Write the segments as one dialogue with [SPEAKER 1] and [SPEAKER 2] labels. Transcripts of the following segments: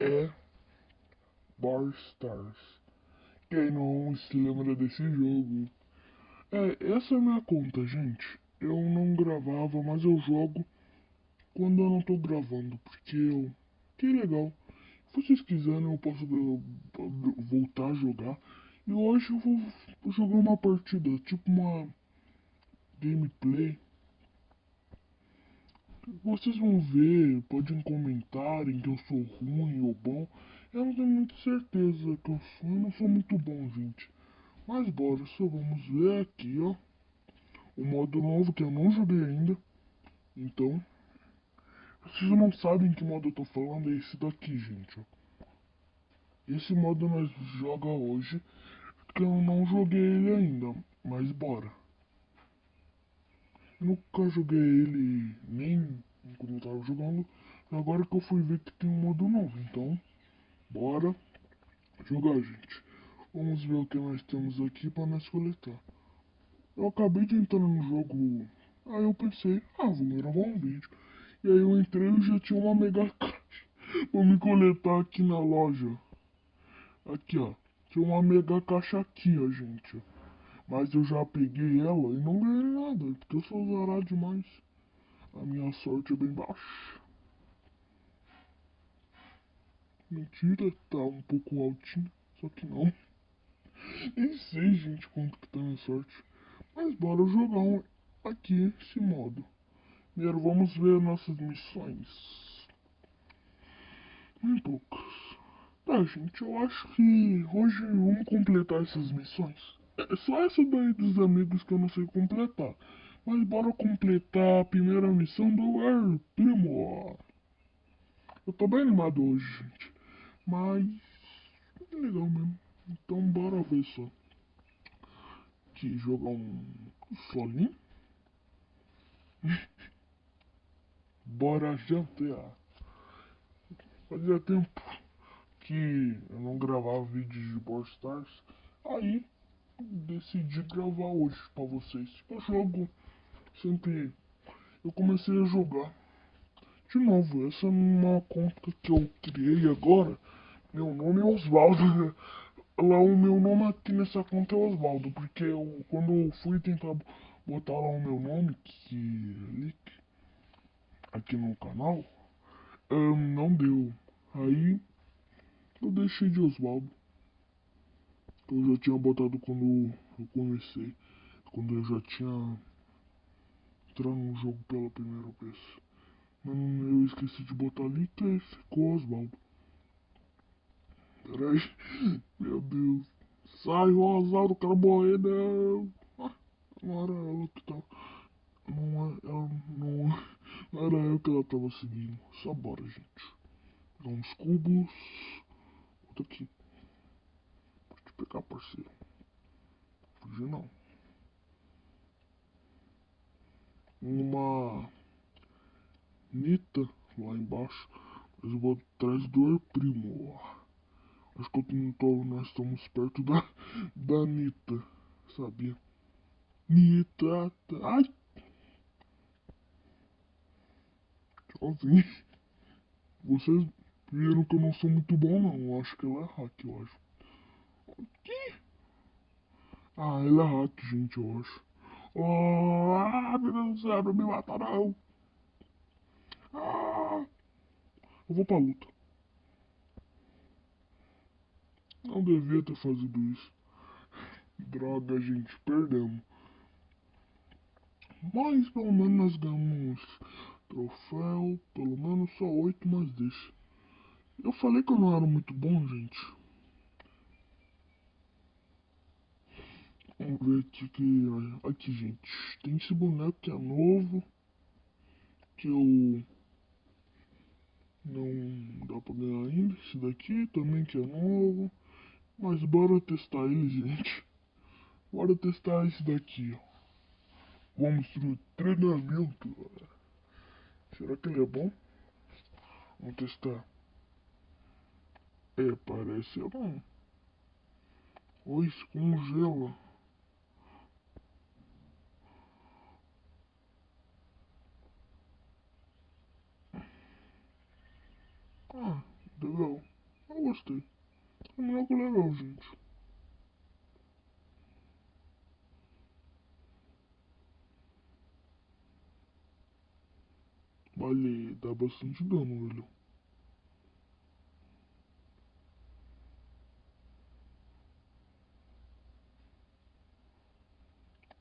[SPEAKER 1] é Brawl Stars. Quem não se lembra desse jogo? Essa é a minha conta, gente. Eu não gravava, mas eu jogo quando eu não tô gravando, porque eu... Que legal. Se vocês quiserem, eu posso voltar a jogar. E hoje eu vou jogar uma partida, tipo uma gameplay. Vocês vão ver, podem comentarem que eu sou ruim ou bom. Eu não tenho muita certeza que eu sou, eu não sou muito bom, gente. Mas bora, só vamos ver aqui, ó. O modo novo que eu não joguei ainda. Então, vocês não sabem que modo eu tô falando, é esse daqui, gente, ó. Esse modo nós joga hoje, que eu não joguei ele ainda, mas bora. Eu nunca joguei ele nem quando eu tava jogando, agora que eu fui ver que tem um modo novo, então bora jogar, gente. Vamos ver o que nós temos aqui para nós coletar. Eu acabei de entrar no jogo, aí eu pensei, vou gravar um vídeo. E aí eu entrei e já tinha uma mega caixa pra me coletar aqui na loja. Aqui, ó. Tinha uma mega caixa aqui, ó, gente. Mas eu já peguei ela e não ganhei nada, porque eu sou zarado demais. A minha sorte é bem baixa. Mentira, tá um pouco altinha, só que não. Nem sei, gente, quanto que tá a minha sorte. Mas bora jogar aqui esse modo. Primeiro vamos ver nossas missões. Bem poucas. Tá, gente, eu acho que hoje vamos completar essas missões. É só essa daí dos amigos que eu não sei completar. Mas bora completar a primeira missão do El Primo. Eu tô bem animado hoje, gente. Mas é legal mesmo. Então bora ver só. Aqui jogar um solinho. Bora jantar. Fazia tempo que eu não gravava vídeos de Brawl Stars. Aí decidi gravar hoje pra vocês. Eu jogo sempre. Eu comecei a jogar. De novo, essa é uma conta que eu criei agora. Meu nome é Osvaldo. Lá o meu nome aqui nessa conta é Osvaldo. Porque quando eu fui tentar botar lá o meu nome, aqui no canal, não deu. Aí eu deixei de Osvaldo. Eu já tinha botado quando eu comecei. Quando eu já tinha entrado no jogo pela primeira vez. Mas eu esqueci de botar ali que ficou Osvaldo. Peraí. Meu Deus. Sai, Osvaldo, eu quero morrer, não. Não era ela que tava. Não era eu que ela tava seguindo. Só bora, gente. Dá uns cubos. Outro aqui. Pode pegar, parceiro. Fugir não. Uma Nita lá embaixo. Mas eu vou atrás do El Primo. Acho que nós estamos perto da Anitta, sabia? Anitta, ai, tchauzinho. Vocês viram que eu não sou muito bom, não. Eu acho que ela é hack, eu acho. Ela é hack, gente, eu acho. Meu Deus do céu, não me mata, não. Ah, eu vou pra luta. Não devia ter fazido isso. Droga, gente, perdemos. Mas pelo menos nós ganhamos troféu. Pelo menos só 8, mas deixa. Eu falei que eu não era muito bom, gente. Vamos ver aqui, gente. Tem esse boneco que é novo. Que eu não dá pra ganhar ainda. Esse daqui também que é novo. Mas bora testar ele, gente. Bora testar esse daqui, ó. Vamos pro treinamento. Será que ele é bom? Vamos testar. Parece ser bom. Oi, congela. Legal. gostei. É melhor que legal, gente. Vale, dá bastante dano ele.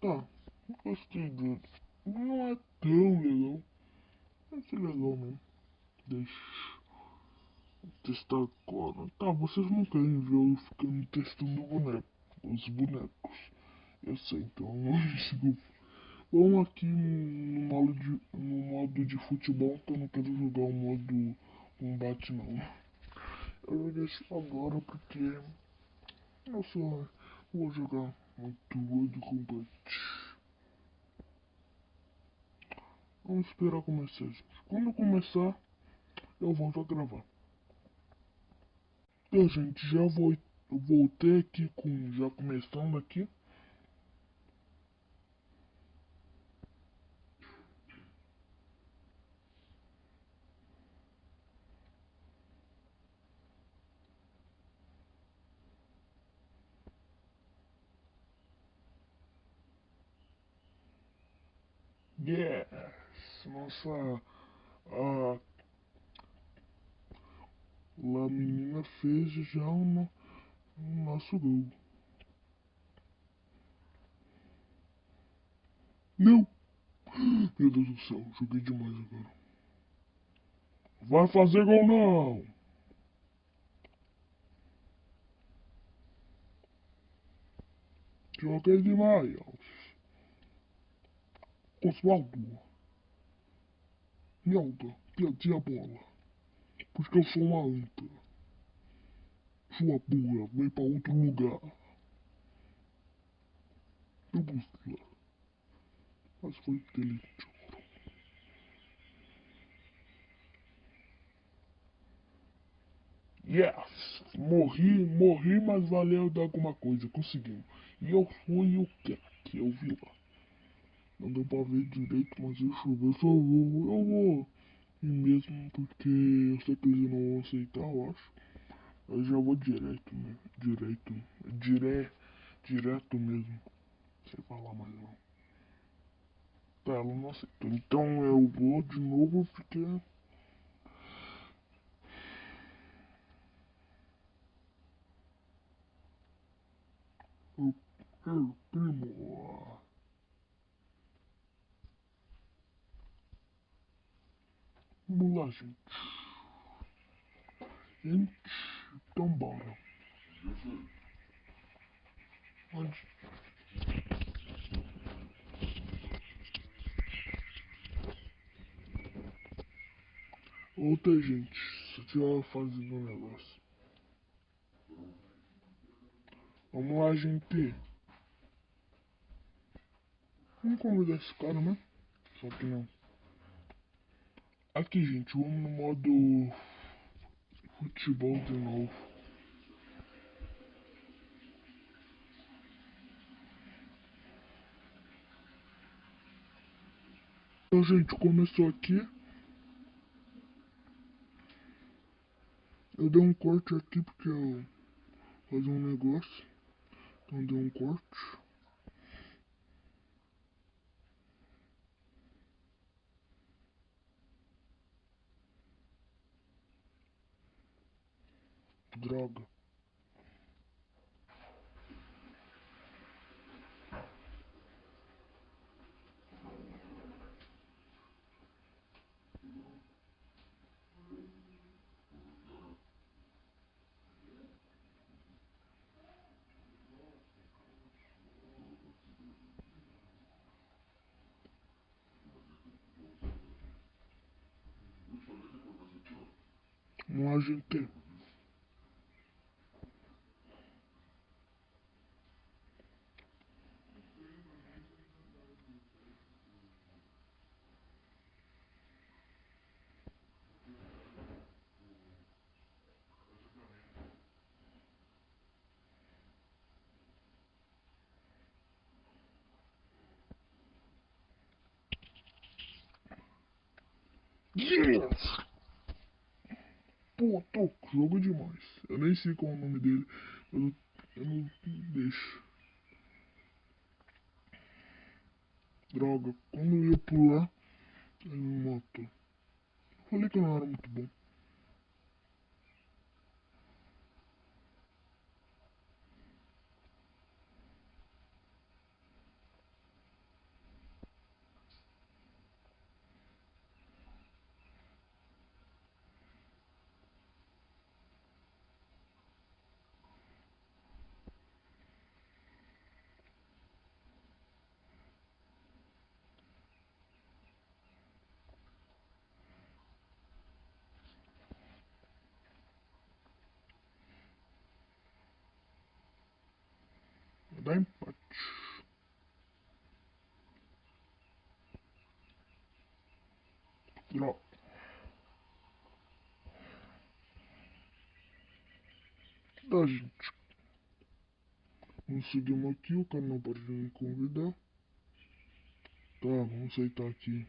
[SPEAKER 1] Tá, gostei dele. Não é tão legal. Mas é legal mesmo. Deixa eu testar agora. Tá, vocês não querem ver eu ficando testando o boneco. Os bonecos. Eu sei, então desculpa. Vamos aqui no modo de futebol, que eu não quero jogar o modo combate não. Eu vou deixar agora porque eu só vou jogar muito modo combate. Vamos esperar começar, gente. Quando começar, eu volto a gravar. Então, gente, eu voltei aqui já começando aqui. Yes! Nossa, a a menina fez já o nosso gol. Não! Meu Deus do céu, joguei demais agora. Vai fazer gol não! Joguei demais. Oswaldo, Nelda, perdi a bola. Porque eu sou uma anta. Sua burra, vem pra outro lugar. Eu busquei lá, mas foi inteligente. Yes! Morri, mas valeu de alguma coisa, conseguimos. E eu fui o que eu vi lá. Não deu pra ver direito, mas deixa eu ver, eu vou ir mesmo, porque eu sei que eles não vão aceitar, eu acho. Eu já vou direto, né? Direto mesmo. Sem falar mais não. Tá, ela não aceitou. Então eu vou de novo porque eu quero primo. Vamos lá, gente. Gente, então bora. Onde? Outra gente, se tiver fazendo um negócio. Vamos lá, gente. Vamos convidar esse cara, né? Só que não. Aqui, gente, vamos no modo futebol de novo. Então, gente, começou aqui. Eu dei um corte aqui porque eu fazer um negócio. Então dei um corte. Droga. Vamos lá, gente. Yes! Pô, tô, joga demais. Eu nem sei qual é o nome dele, mas eu não deixo. Droga, quando eu ia pular, ele me matou. Falei que eu não era muito bom. Vai dar empate. Droga. Tá, gente. Conseguimos aqui, o cara não pode me convidar. Tá, vamos aceitar aqui.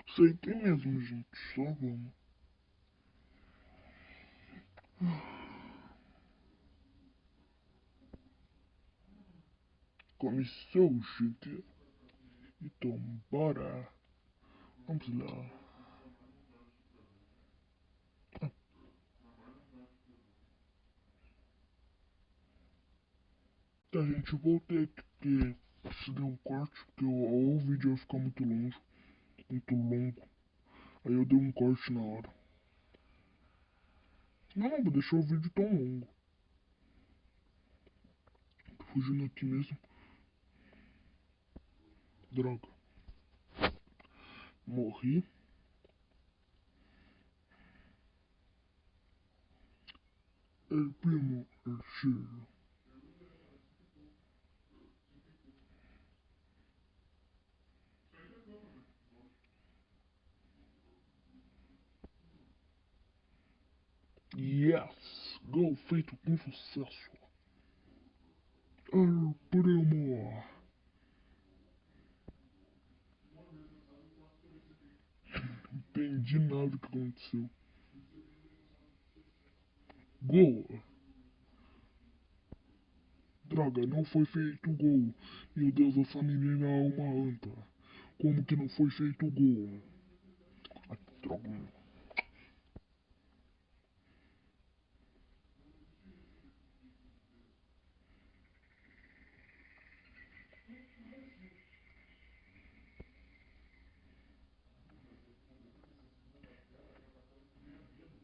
[SPEAKER 1] Aceitei mesmo, gente. Só vamos. Começou, gente. Então, bora. Vamos lá. Tá, gente, eu voltei aqui porque precisei um corte, porque o vídeo ia ficar muito longe, muito longo. Aí eu dei um corte na hora. Não, vou deixar o vídeo tão longo. Tô fugindo aqui mesmo. Droga. Morri. El primo, el cheiro. Yes! Gol feito com sucesso. El primo. Entendi nada do que aconteceu. Gol. Droga, não foi feito gol. Meu Deus, essa menina é uma anta. Como que não foi feito gol? Ai, droga.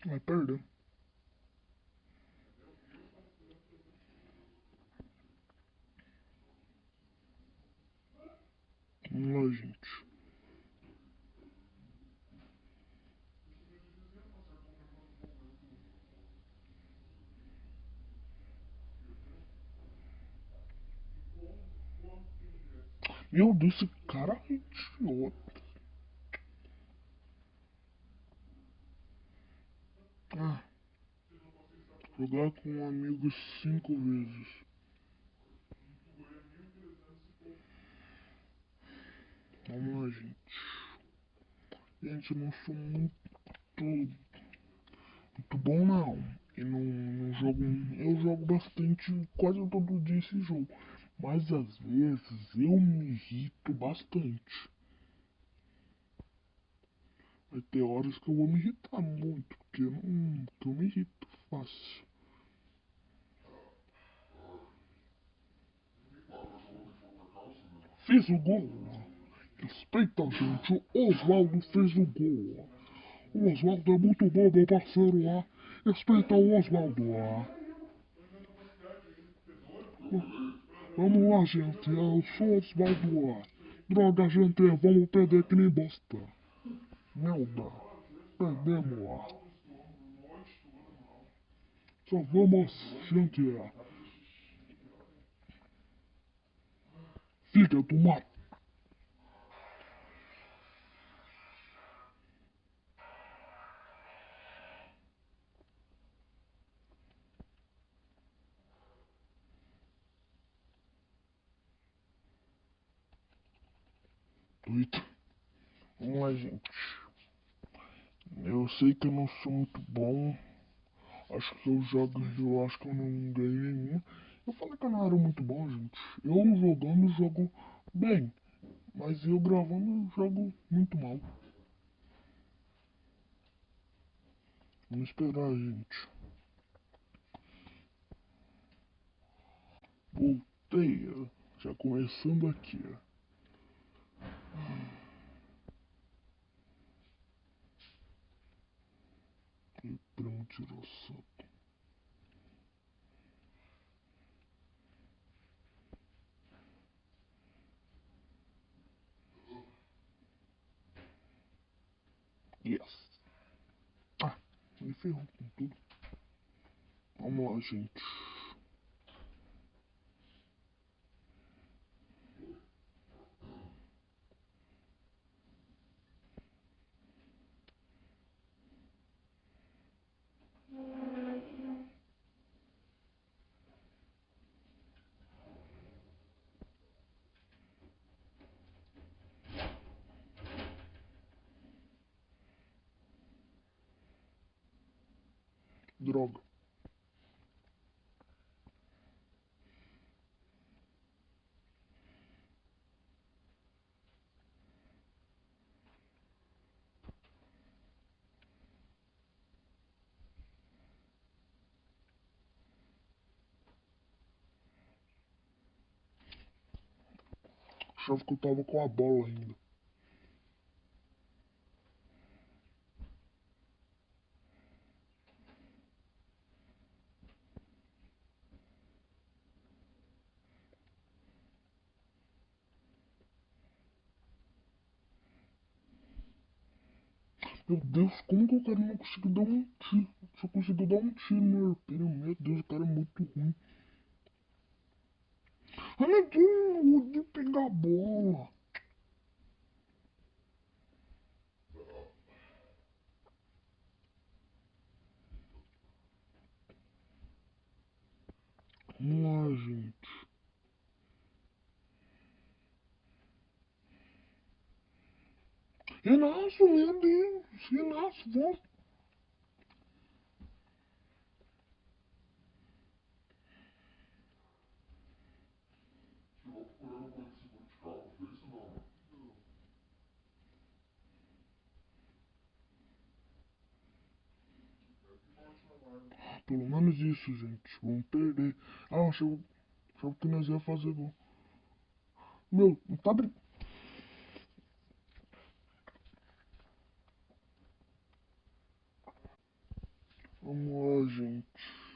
[SPEAKER 1] Vai perder. Vamos lá, gente. Meu Deus, esse cara é idiota. Ah, jogar com um amigo 5 vezes. Vamos lá, gente. Gente, eu não sou muito bom, não. E não jogo. Eu jogo bastante, quase todo dia esse jogo. Mas às vezes eu me irrito bastante. Vai ter horas que eu vou me irritar muito, porque que eu me irrito fácil. Fiz o gol. Respeita, gente. O Oswaldo fez o gol. O Oswaldo é muito bom, meu parceiro lá. Respeita o Oswaldo lá. Vamos lá, gente. Eu sou o Oswaldo lá. Droga, gente. Vamos perder que nem bosta. Merda. Perdemos lá. Só vamos, gente. Fica do mato. Eita, vamos lá, gente. Eu sei que eu não sou muito bom. Acho que eu acho que eu não ganhei nenhum. Eu falei que eu não era muito bom, gente. Eu jogando, jogo bem. Mas eu gravando, eu jogo muito mal. Vamos esperar, gente. Voltei, ó. Já começando aqui, ó. E primo tirou saco. Yes. Ah, me ferrou com tudo. Vamos lá, gente. Droga. Achava que eu tava com a bola ainda. Meu Deus, como que o cara não conseguiu dar um tiro? Só conseguiu dar um tiro no arpinho. Meu Deus, o cara é muito ruim. Ai, meu Deus, eu odeio pegar a bola. Vamos lá, gente. Renato, meu Deus. Renato, volta. Pelo menos isso, gente. Vamos perder. Ah, achava que nós ia fazer gol. Meu, não tá brincando. Vamos lá, gente.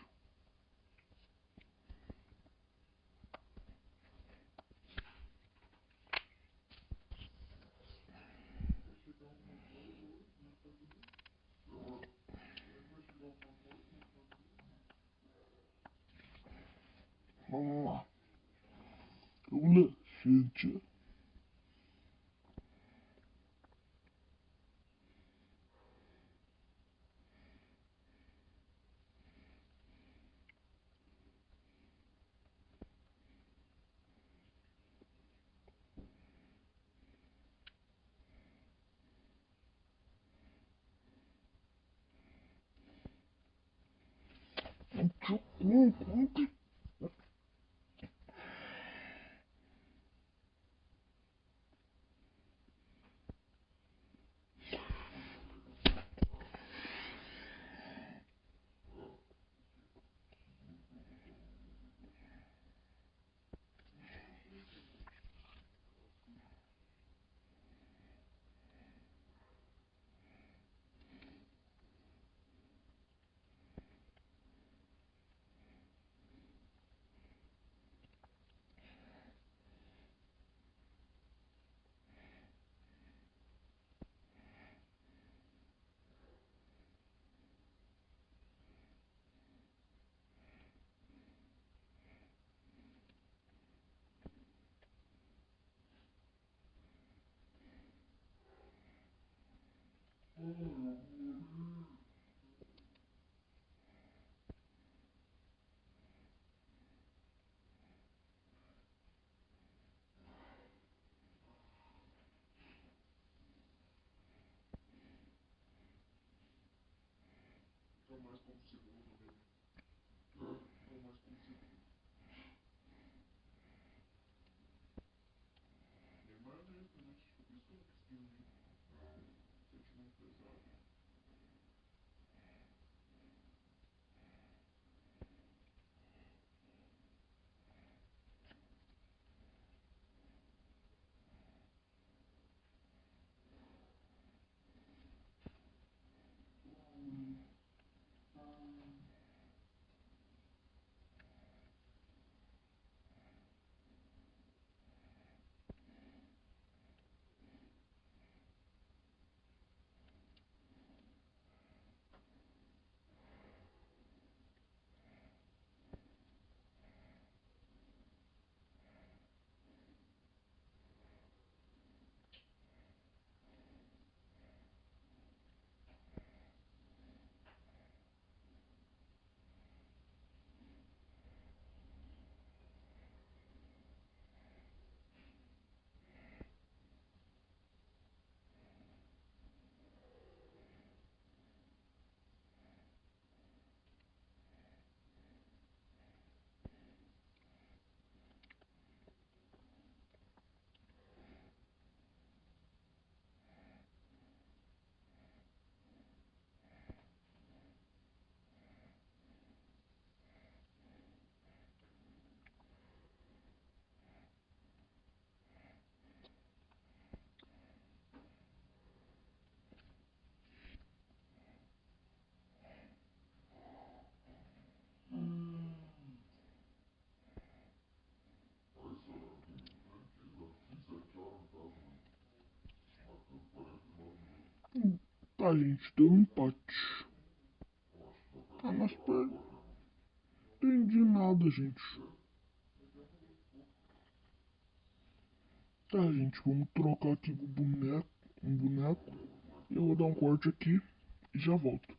[SPEAKER 1] Vamos lá. Vamos lá, gente. Tá, gente, deu um empate. Ah, nós perdemos. Não entendi nada, gente. Tá, gente, vamos trocar aqui o boneco, um boneco. Eu vou dar um corte aqui e já volto.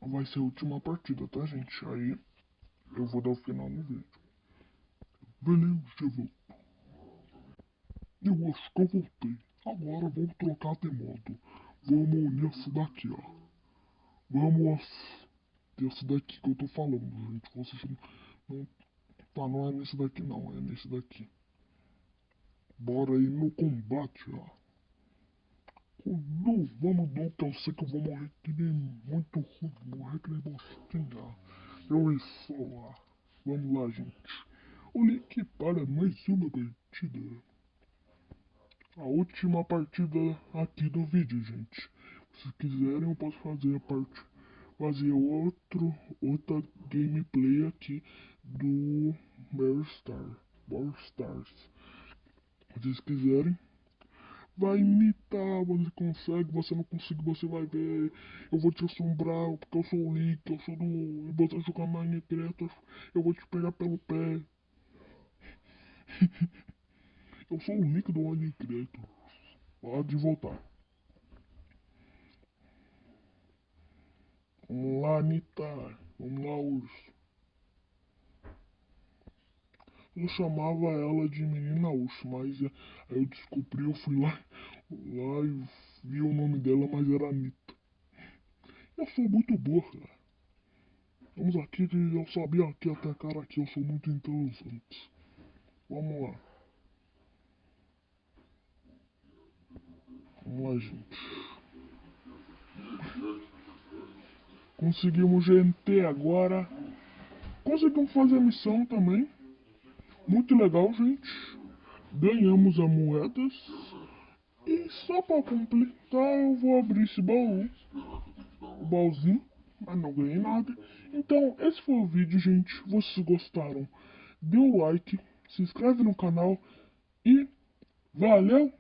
[SPEAKER 1] Vai ser a última partida, tá, gente? Aí eu vou dar o final no vídeo. Beleza, já volto. Eu acho que eu voltei. Agora vamos trocar de modo. Vamos nessa daqui, ó. Vamos nessa daqui que eu tô falando, gente. Vocês não, tá, não é nesse daqui não, é nesse daqui. Bora aí no combate, ó. Não, vamos não, que eu sei que eu vou morrer que nem muito ruim, morrer que nem bostinha. Eu e só lá. Vamos lá, gente. O link para mais uma partida. A última partida aqui do vídeo, gente. Se quiserem, eu posso fazer a parte, fazer outra gameplay aqui do Brawl Stars. Se vocês quiserem, vai imitar, você consegue, você não consegue, você vai ver. Eu vou te assombrar, porque eu sou o Link, eu sou do. E você jogar Minecraft, eu vou te pegar pelo pé. Eu sou o Link do Minecraft. Pode voltar. Vamos lá, Anitta. Vamos lá, urso. Eu chamava ela de menina urso, mas aí eu descobri, eu fui lá e vi o nome dela, mas era Anitta. Eu sou muito boa, cara. Vamos aqui que eu sabia que até cara aqui eu sou muito inteligente. Vamos lá. Vamos lá, gente. Conseguimos GNT agora. Conseguimos fazer a missão também. Muito legal, gente. Ganhamos as moedas. E só para completar, eu vou abrir esse baú. O baúzinho. Mas não ganhei nada. Então, esse foi o vídeo, gente. Vocês gostaram? Dê o like, se inscreve no canal e valeu!